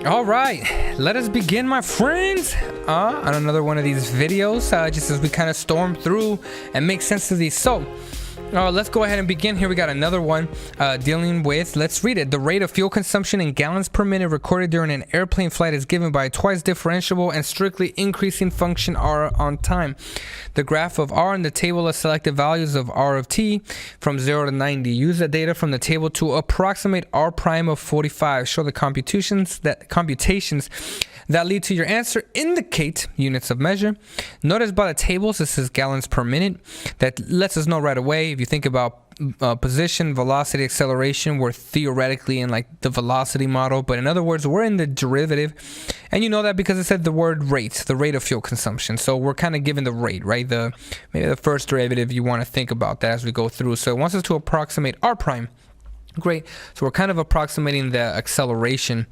All right, let us begin, my friends, on another one of these videos, just as we kind of storm through and make sense of these. So let's go ahead and begin. Here we got another one dealing with, let's read it. The rate of fuel consumption in gallons per minute recorded during an airplane flight is given by a twice differentiable and strictly increasing function R on time. The graph of R in the table of selected values of R of t from 0 to 90. Use the data from the table to approximate R prime of 45. Show the computations that lead to your answer. Indicate units of measure. Notice by the tables, this is gallons per minute. That lets us know right away. If you think about position, velocity, acceleration, we're theoretically in like the velocity model, but in other words, we're in the derivative, and you know that because it said the word rate, the rate of fuel consumption. So we're kind of given the rate, right? Maybe the first derivative, you want to think about that as we go through. So it wants us to approximate R prime. Great. So we're kind of approximating the acceleration,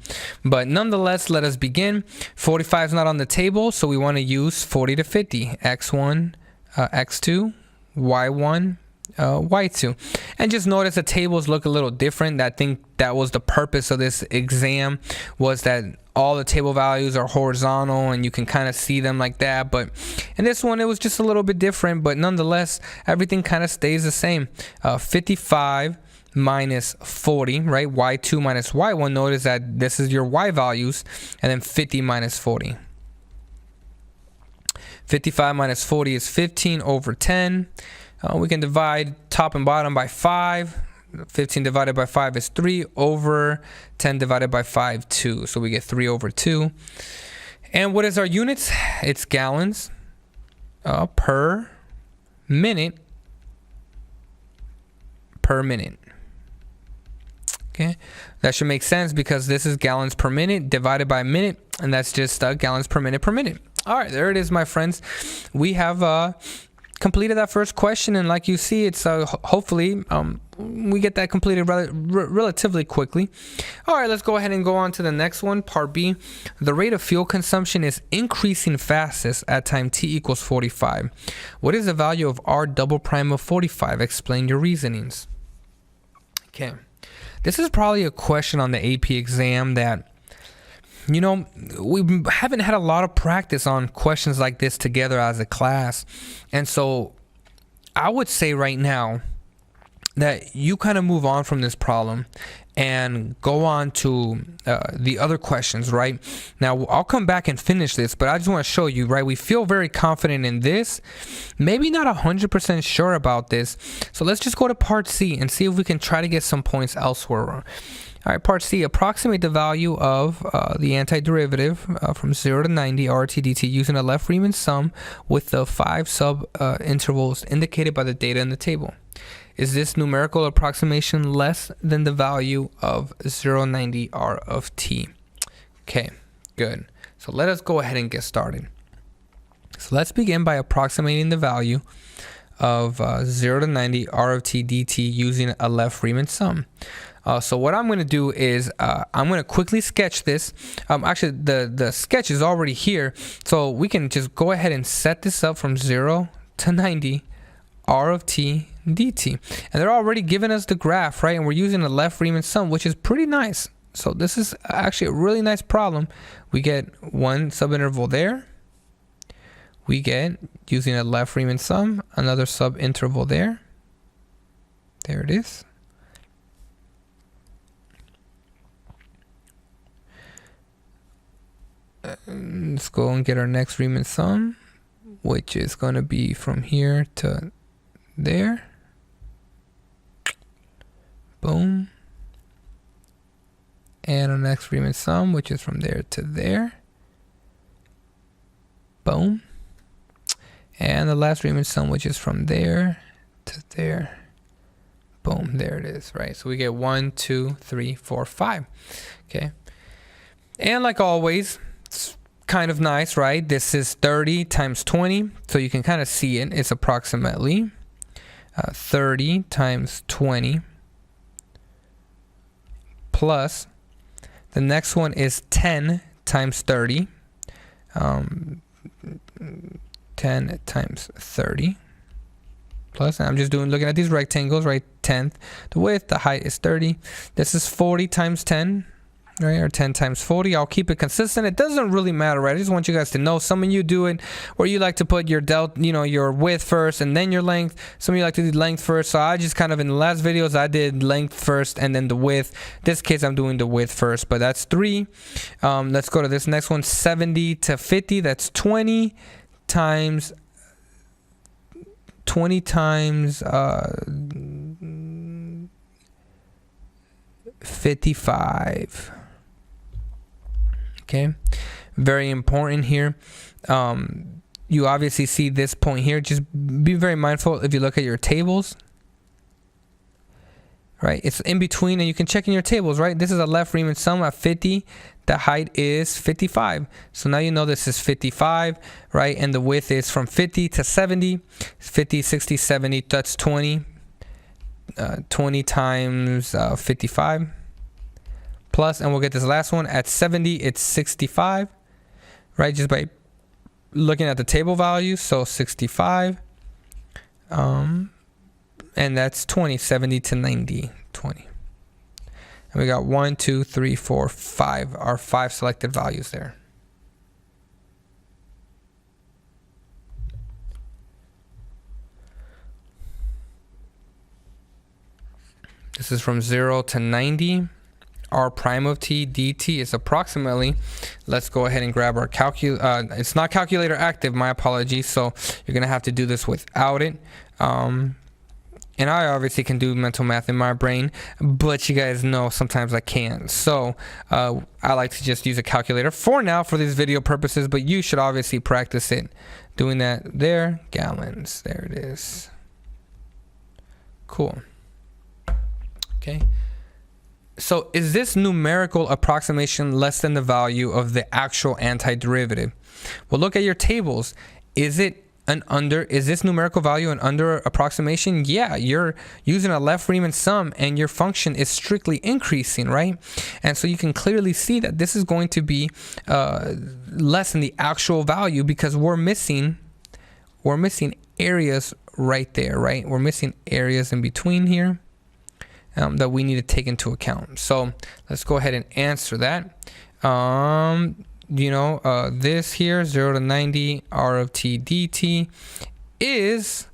but nonetheless, let us begin. 45 is not on the table, so we want to use 40 to 50. X1, X2, Y1, Y2. And just notice the tables look a little different. I think that was the purpose of this exam, was that all the table values are horizontal and you can kind of see them like that. But in this one, it was just a little bit different, but nonetheless, everything kind of stays the same. 55 minus 40, right? Y2 minus Y1. Notice that this is your Y values, and then 50 minus 40. 55 minus 40 is 15 over 10. We can divide top and bottom by 5. 15 divided by 5 is 3 over 10 divided by 5, 2. So we get 3 over 2. And what is our units? It's gallons per minute per minute. Okay, that should make sense because this is gallons per minute divided by minute, and that's just gallons per minute per minute. All right, there it is, my friends. We have completed that first question, and like you see, it's hopefully we get that completed relatively quickly. All right, let's go ahead and go on to the next one, part B. The rate of fuel consumption is increasing fastest at time t equals 45. What is the value of R double prime of 45? Explain your reasonings. Okay. This is probably a question on the AP exam that, you know, we haven't had a lot of practice on questions like this together as a class. And so I would say right now that you kind of move on from this problem and go on to the other questions, right? Now, I'll come back and finish this, but I just want to show you, right? We feel very confident in this, maybe not 100% sure about this. So let's just go to part C and see if we can try to get some points elsewhere. All right, part C, approximate the value of the antiderivative from 0 to 90 RT dt using a left Riemann sum with the 5 sub intervals indicated by the data in the table. Is this numerical approximation less than the value of 0.90 R of t? Okay, good. So let us go ahead and get started. So let's begin by approximating the value of 0 to 90 R of t dt using a left Riemann sum. So what I'm going to do is I'm going to quickly sketch this. Actually, the sketch is already here, so we can just go ahead and set this up from 0 to 90 R of t dt. And they're already giving us the graph, right? And we're using a left Riemann sum, which is pretty nice. So this is actually a really nice problem. We get one subinterval there. We get, using a left Riemann sum, another subinterval there. There it is. Let's go and get our next Riemann sum, which is going to be from here to there. Boom. And our next Riemann sum, which is from there to there. Boom. And the last Riemann sum, which is from there to there. Boom. There it is, right? So we get 1, 2, 3, 4, 5. Okay. And like always, it's kind of nice, right? This is 30 times 20. So you can kind of see it. It's approximately 30 times 20 plus the next one is 10 times 30. 10 times 30 plus, and I'm just looking at these rectangles, right? 10th, the width, the height is 30. This is 40 times 10, right? Or 10 times 40. I'll keep it consistent. It doesn't really matter, right? I just want you guys to know. Some of you do it where you like to put your delta, your width first and then your length. Some of you like to do length first. So I just kind of, in the last videos, I did length first and then the width. This case, I'm doing the width first, but that's 3. Let's go to this next one, 70 to 50. That's 20 times 55. Okay, very important here. You obviously see this point here. Just be very mindful if you look at your tables, right? It's in between, and you can check in your tables, right? This is a left Riemann sum at 50. The height is 55. So now you know this is 55, right? And the width is from 50 to 70. 50, 60, 70, that's 20. 20 times 55. Plus, and we'll get this last one, at 70, it's 65, right? Just by looking at the table values. So 65. And that's 20, 70 to 90, 20. And we got 1, 2, 3, 4, 5, our 5 selected values there. This is from 0 to 90. R prime of t dt is approximately, let's go ahead and grab our calculator. It's not calculator active, my apologies. So you're going to have to do this without it. And I obviously can do mental math in my brain, but you guys know sometimes I can't. So I like to just use a calculator for now for these video purposes, but you should obviously practice it. Doing that there, gallons, there it is. Cool. Okay. So is this numerical approximation less than the value of the actual antiderivative? Well, look at your tables. Is this numerical value an under approximation? Yeah, you're using a left Riemann sum and your function is strictly increasing, right? And so you can clearly see that this is going to be less than the actual value because we're missing areas right there, right? We're missing areas in between here. That we need to take into account. So let's go ahead and answer that. This here, 0 to 90, R of t dt, is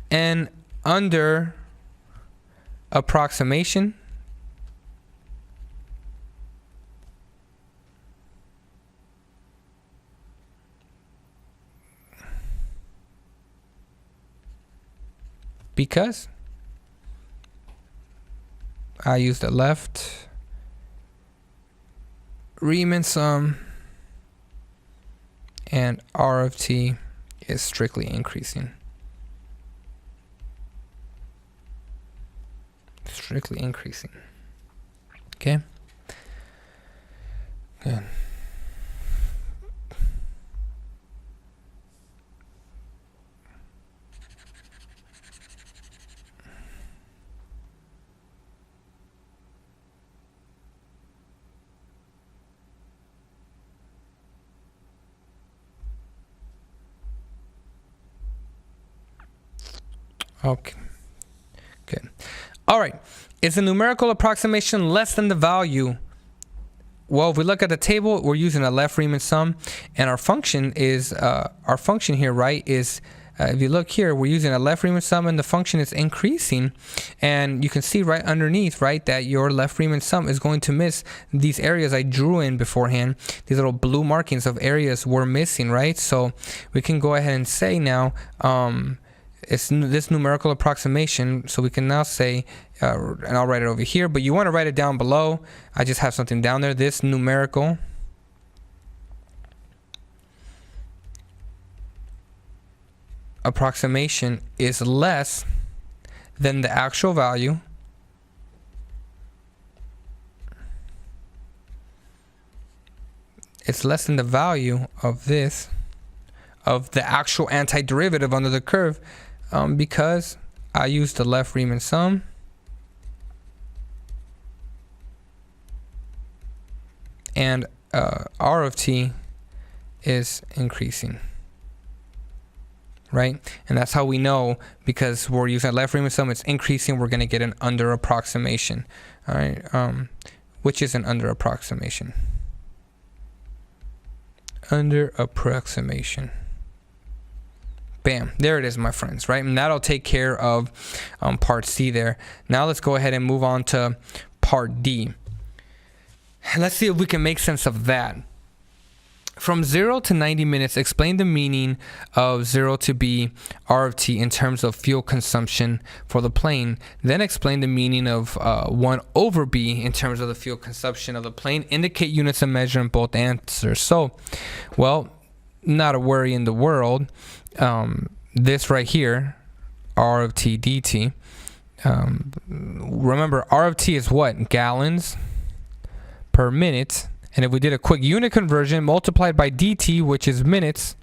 an under approximation. Because I use the left Riemann sum and R of t is strictly increasing. Strictly increasing. Okay. Good. Okay. Good. All right. Is the numerical approximation less than the value? Well, if we look at the table, we're using a left Riemann sum, and our function here, right, is if you look here, we're using a left Riemann sum, and the function is increasing, and you can see right underneath, right, that your left Riemann sum is going to miss these areas I drew in beforehand. These little blue markings of areas we're missing, right? So we can go ahead and say now, it's this numerical approximation, so we can now say, and I'll write it over here, but you want to write it down below. I just have something down there. This numerical approximation is less than the actual value it's less than the value of this, of the actual antiderivative under the curve, because I used the left Riemann sum and R of t is increasing, right? And that's how we know, because we're using a left Riemann sum, it's increasing, we're going to get an under approximation. All right, which is an under approximation. Under approximation. Bam, there it is, my friends, right? And that'll take care of part C there. Now let's go ahead and move on to part D. Let's see if we can make sense of that. From 0 to 90 minutes, explain the meaning of 0 to B R of T in terms of fuel consumption for the plane. Then explain the meaning of 1 over B in terms of the fuel consumption of the plane. Indicate units of measure in both answers. So, well, not a worry in the world. This right here, R of T dt. Remember, R of T is what? Gallons per minute. And if we did a quick unit conversion multiplied by dt, which is minutes,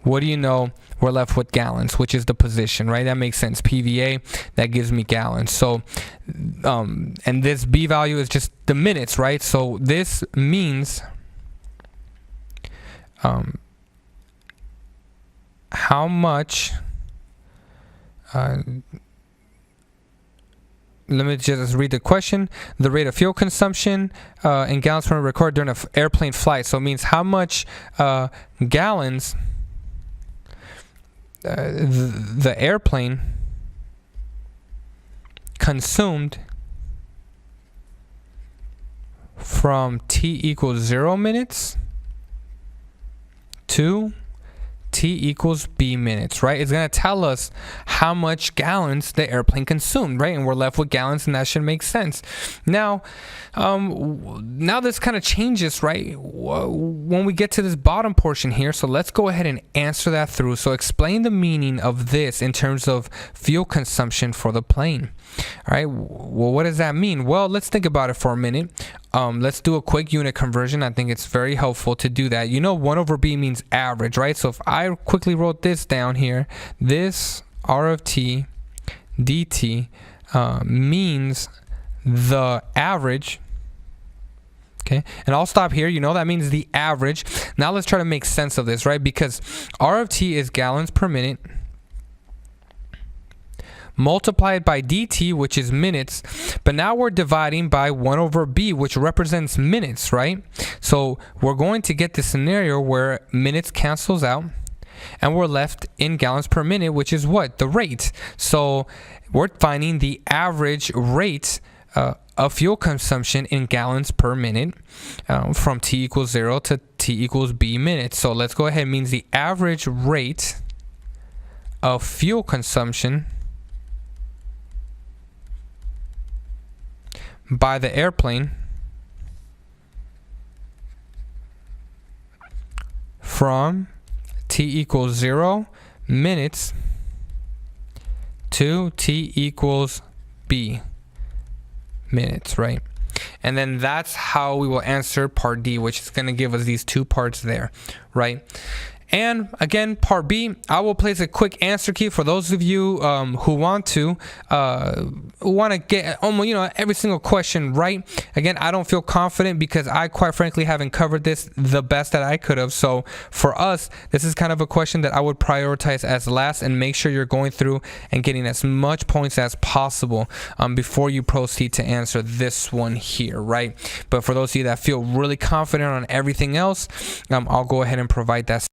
what do you know? We're left with gallons, which is the position, right? That makes sense. PVA, that gives me gallons. So, and this B value is just the minutes, right? So this means how much, let me just read the question. The rate of fuel consumption in gallons per minute recorded during an airplane flight. So it means how much gallons the airplane consumed from T equals 0 minutes to T equals B minutes, right? It's going to tell us how much gallons the airplane consumed, right? And we're left with gallons, and that should make sense. Now, now this kind of changes, right? When we get to this bottom portion here, so let's go ahead and answer that through. So explain the meaning of this in terms of fuel consumption for the plane. All right, well, what does that mean? Well, let's think about it for a minute. Let's do a quick unit conversion. I think it's very helpful to do that. You know, 1 over B means average, right? So if I quickly wrote this down here, this R of T dt means the average. Okay, and I'll stop here. You know, that means the average. Now let's try to make sense of this, right? Because R of T is gallons per minute multiplied by dt, which is minutes, but now we're dividing by 1 over B, which represents minutes, right? So we're going to get the scenario where minutes cancels out and we're left in gallons per minute, which is what? The rate. So we're finding the average rate of fuel consumption in gallons per minute from T equals 0 to T equals B minutes. So let's go ahead. It means the average rate of fuel consumption by the airplane from T equals 0 minutes to T equals B minutes, right? And then that's how we will answer part D, which is going to give us these two parts there, right? And again, part B, I will place a quick answer key for those of you who want to get almost, you know, every single question right. Again, I don't feel confident because I quite frankly haven't covered this the best that I could have. So for us, this is kind of a question that I would prioritize as last and make sure you're going through and getting as much points as possible before you proceed to answer this one here, right? But for those of you that feel really confident on everything else, I'll go ahead and provide that